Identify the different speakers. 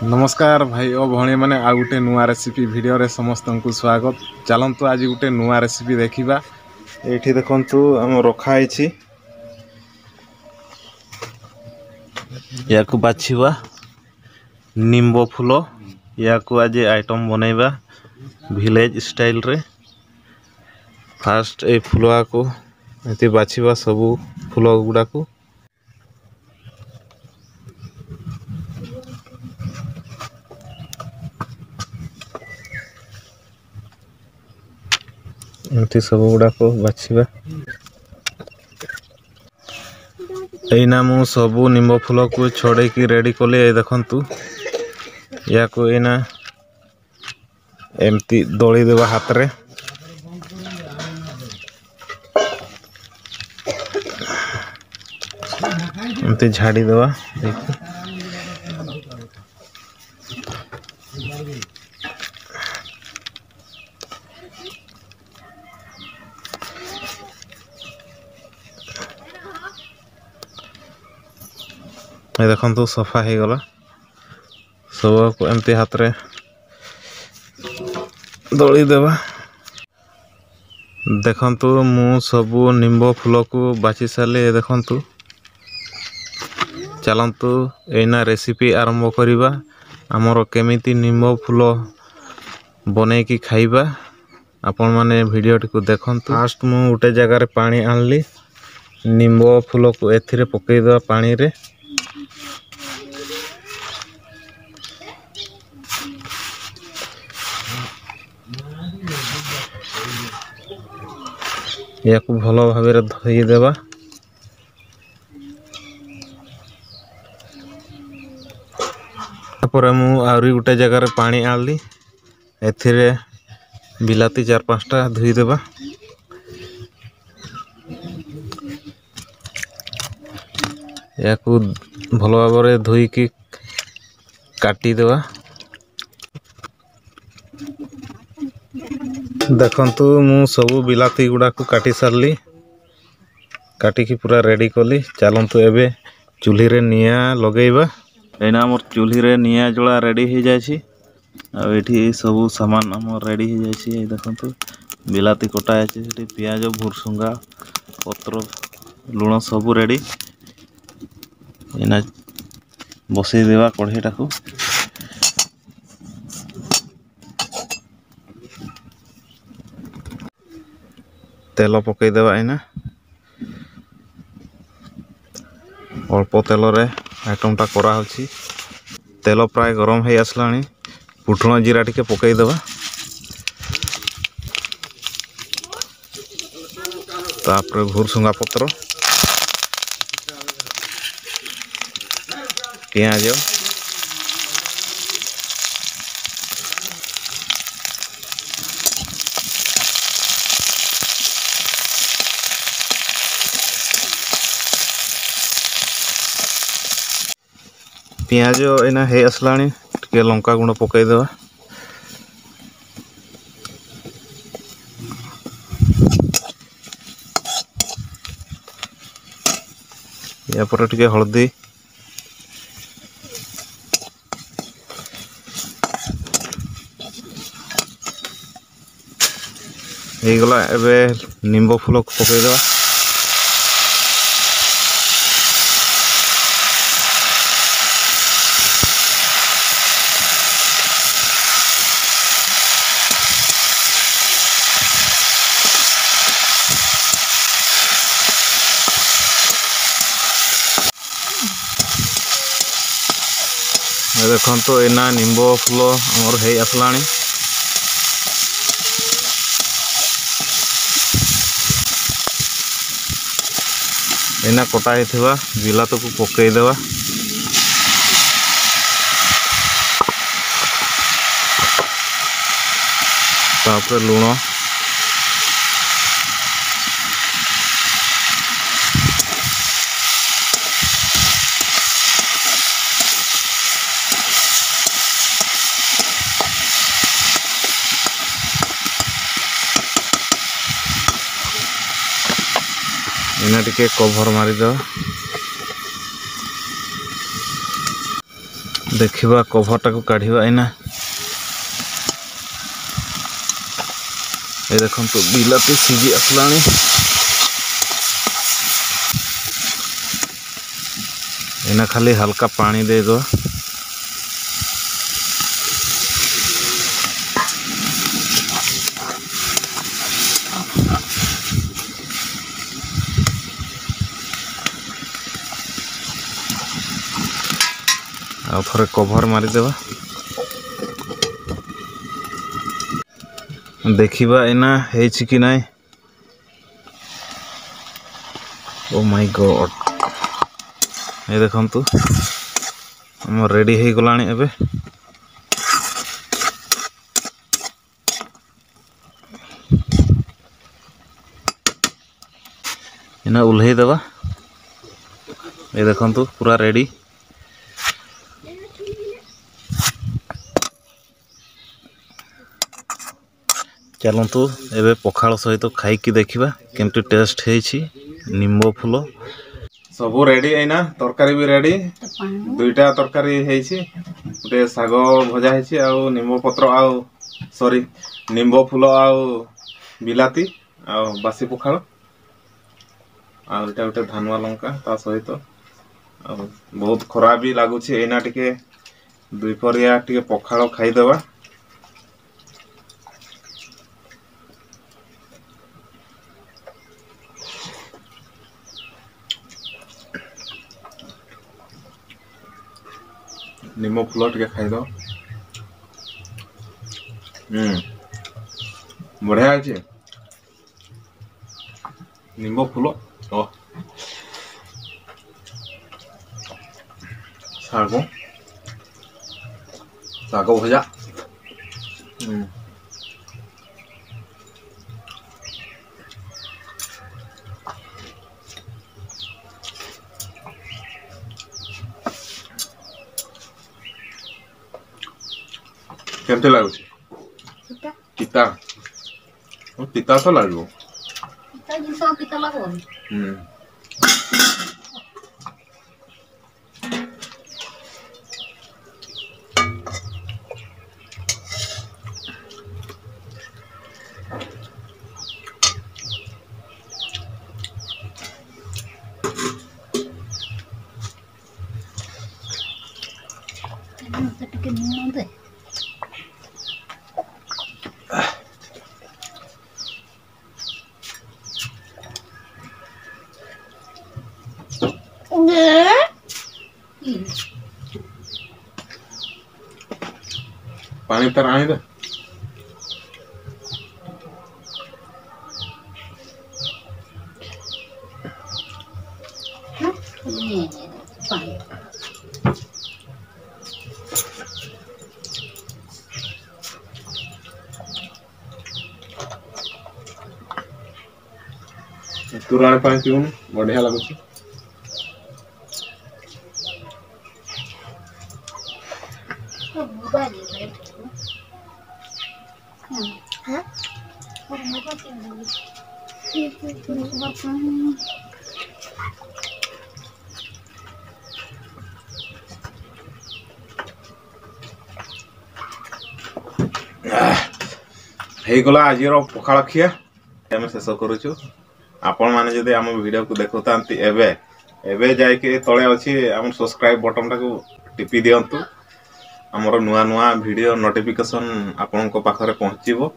Speaker 1: नमस्कार भाई और भौणी मैंने आ गोटे नुआ रेसिपी वीडियो रे समस्त को स्वागत। चलतु आज गोटे नुआ रेसिपी देखा। ये देखु आम रखाई या बाछा निम्ब फूल या आज आइटम बनैबा विलेज स्टाइल रे। फास्ट ए फुलवा को ये बाछा सबू फूल गुड़ा को एमती सब गुड़ाक बाछा। एना मु सबू निम्ब फूल को छड़े की रेडी कले। देखंतु या को एना एमती दली देवा हाथ रे। एमती झाड़ी देवा देखु सफा हो गला। सब को एमती हाथ रे दली देवा। देखंतु मु सबू निम्ब फूल को बाछि सारे। देखंतु चलतु एना रेसिपी आरंभ करिबा। आमर केमिति निम्ब फूल बने की खाइबा आपण माने वीडियो टी को देखंतु। फास्ट मु उटे जगह रे पानी आनली। निम्ब फूल को एथिरे पकई देवा पानी रे। या को भलो भाबे धोई देवा। तापर मु आउरी गोटे जगह रे पानी आनली। एथिरे बिलाती 4-5टा धोई देवा। या को भलो भाबे धोई की काटी देवा। देखंतु मु सबू बिलाती गुड़ा को काटी सारली। काटी की पूरा रेडी कली। चलतु एबे चूल्ही रे निया लगेइबा। एना मोर चूल्ही रे निया जोड़ा रेडी हो जायछि। आ एठी सबू सामान हमर रेडी हो जायछि। ए देखंतु बिलाती कटा है। एठी प्याज भुरसुंगा पत्र लुण सबू रेडी। एना बसई देवा कढ़ईटा को। तेल पकई देवा। एना अल्प तेल रे आइटम टा करा होछि। तेल प्राय गरम हो आसलानी। फुटण जीरा टिके पकई देवा। तापर भुरसुंगा पत्र पियाज पियाज एना हे आसलानी। टिके लंका गुंड पकई देवा। या पर टिके हल्दी हे गला। एबे निम्ब फूल को पकई देवा। देखो एना निम्ब फूल आमर हे आसलानी। एना कटा हेथिबा बिलाती को पकई देवा। तापर लुण एना टिके कभर मारी दो। देखिबा कभरटा को काढ़िबा इना ए देखन तो बिलाती सीजी असलानी इना खाली हल्का पानी दे दो आ थोड़े कभर मारी देवा देखिबा इना हेछि कि नाय ओ माय गॉड ए देखंतु हम रेडी हे गलानी एबे इना उल्हे देवा ए देखंतु पूरा रेडी चलतु एबे पखाल सहित खाई देखा केमती टेस्ट है निम्बो फूल सब रेडी है तरकारी भी रेडी दुईटा तरकारी गोटे साग भजा है निम्बो पत्र सॉरी निम्बो फूल बिलाती बासी पखाल आटा गोटे धानुआ लंका ता सहित बहुत खराब भी लगुच एना टिके दुईपरिया टिके पखाल खाईदेवा निम्बो फूल टिके खाईद बढ़िया है निम्बो फूल साग साग भजा केमते लागुच पिता पिता तो लागो पिता जिनस पिता लागो पानी तर आने दे तुराण पानी पीऊन बढ़िया लगुच गला आज पखाड़ खिया आम शेष करुचु आपण मैंने जदि आम वीडियो को देखुता एबे एबे जाके तले अच्छी आम सब्सक्राइब बटन टाको टिपी दिंतु आमर नुआ नुआ वीडियो नोटिफिकेशन आपण पाखरे पहुँचो।